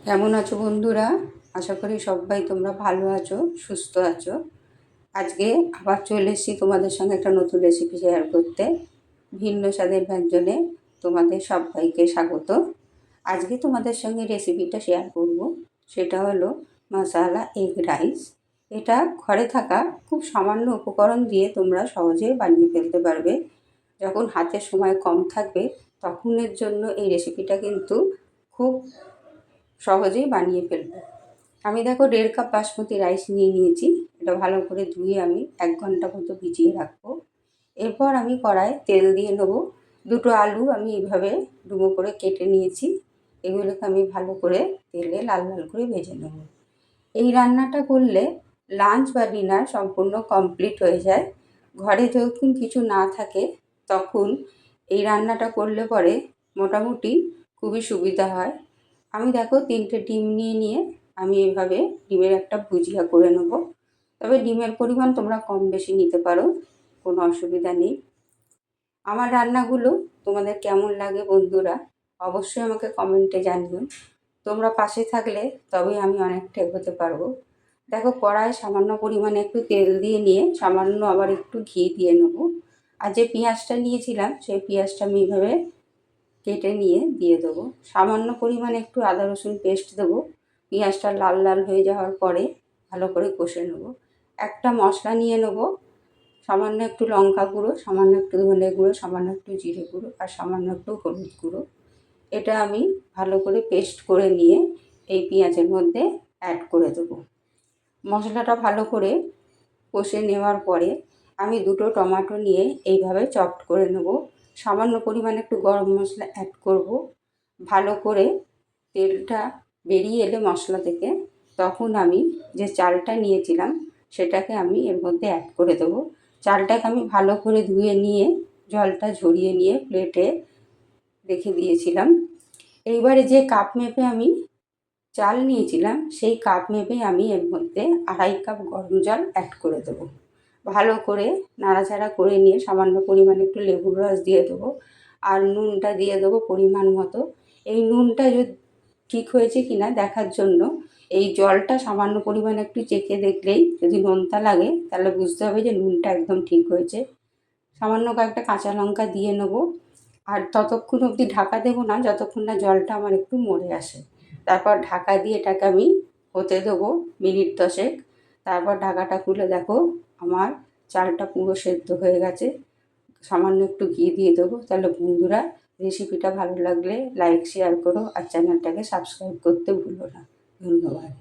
কেমন আছো বন্ধুরা? আশা করি সবাই তোমরা ভালো আছো, সুস্থ আছো। আজকে আবার চলে এসেছি তোমাদের সঙ্গে একটা নতুন রেসিপি শেয়ার করতে। ভিন্ন স্বাদের ব্যঞ্জনে তোমাদের সবাইকে স্বাগত। আজকে তোমাদের সঙ্গে রেসিপিটা শেয়ার করব, সেটা হলো মশালা এগ রাইস। এটা ঘরে থাকা খুব সামান্য উপকরণ দিয়ে তোমরা সহজে বানিয়ে ফেলতে পারবে। যখন হাতে সময় কম থাকবে তখনের জন্য এই রেসিপিটা কিন্তু খুব সহজেই বানিয়ে ফেলবো। আমি দেখো 1.5 কাপ বাসমতি রাইস নিয়ে নিয়েছি। এটা ভালো করে ধুয়ে আমি 1 ঘন্টা মতো ভিজিয়ে রাখবো। এরপর আমি কড়ায় তেল দিয়ে নেবো। 2টো আলু আমি এইভাবে ডুমো করে কেটে নিয়েছি। এগুলোকে আমি ভালো করে তেলে লাল লাল করে ভেজে নেব। এই রান্নাটা করলে লাঞ্চ বা ডিনার সম্পূর্ণ কমপ্লিট হয়ে যায়। ঘরে যখন কিছু না থাকে তখন এই রান্নাটা করলে পরে মোটামুটি খুবই সুবিধা হয়। আমি দেখো 3টে ডিম নিয়ে আমি এইভাবে ডিমের একটা ভুজিয়া করে নেব। তবে ডিমের পরিমাণ তোমরা কম বেশি নিতে পারো, কোনো অসুবিধা নেই। আমার রান্নাগুলো তোমাদের কেমন লাগে বন্ধুরা অবশ্যই আমাকে কমেন্টে জানিও। তোমরা পাশে থাকলে তবে আমি অনেকটা এগোতে পারবো। দেখো কড়ায় সামান্য পরিমাণে একটু তেল দিয়ে নিয়ে সামান্য আবার একটু ঘি দিয়ে নেব। আর যে পেঁয়াজটা নিয়েছিলাম সেই পেঁয়াজটা আমি এইভাবে কেটে নিয়ে দিয়ে দেবো। সামান্য পরিমাণে একটু আদা রসুন পেস্ট দেবো। পেঁয়াজটা লাল লাল হয়ে যাওয়ার পরে ভালো করে কষে নেব। একটা মশলা নিয়ে নেব, সামান্য একটু লঙ্কা গুঁড়ো, সামান্য একটু ধনে গুঁড়ো, সামান্য একটু জিরে গুঁড়ো আর সামান্য একটু হলুদ গুঁড়ো। এটা আমি ভালো করে পেস্ট করে নিয়ে এই পেঁয়াজের মধ্যে অ্যাড করে দেবো। মশলাটা ভালো করে কষে নেওয়ার পরে আমি 2টো টমেটো নিয়ে এইভাবে চপড করে নেব। সামান্য পরিমাণে একটু গরম মশলা অ্যাড করব। ভালো করে তেলটা বেরিয়ে এলে মশলা থেকে তখন আমি যে চালটা নিয়েছিলাম সেটাকে আমি এর মধ্যে অ্যাড করে দেবো। চালটাকে আমি ভালো করে ধুয়ে নিয়ে জলটা ঝরিয়ে নিয়ে প্লেটে রেখে দিয়েছিলাম। এইবারে যে কাপ মেপে আমি চাল নিয়েছিলাম সেই কাপ মেপে আমি এর মধ্যে 2.5 কাপ গরম জল অ্যাড করে দেবো। ভালো করে নাড়াচাড়া করে নিয়ে সামান্য পরিমাণে একটু লেবুর রস দিয়ে দেবো আর নুনটা দিয়ে দেবো পরিমাণ মতো। এই নুনটা ঠিক হয়েছে কি না দেখার জন্য এই জলটা সামান্য পরিমাণে একটু চেখে দেখলেই যদি নোনতা লাগে তাহলে বুঝতে হবে যে নুনটা একদম ঠিক হয়েছে। সামান্য কয়েকটা কাঁচা লঙ্কা দিয়ে নেবো আর ততক্ষণ অবধি ঢাকা দেবো না যতক্ষণ না জলটা আমার একটু মরে আসে। তারপর ঢাকা দিয়ে এটাকে আমি হতে দেবো মিনিট 10। তারপর ঢাকাটা খুলে দেখো আমার চালটা পুরো সেদ্ধ হয়ে গেছে। সামান্য একটু ঘি দিয়ে দেবো। তাহলে বন্ধুরা রেসিপিটা ভালো লাগলে লাইক শেয়ার করো আর চ্যানেলটাকে সাবস্ক্রাইব করতে ভুলো না। ধন্যবাদ।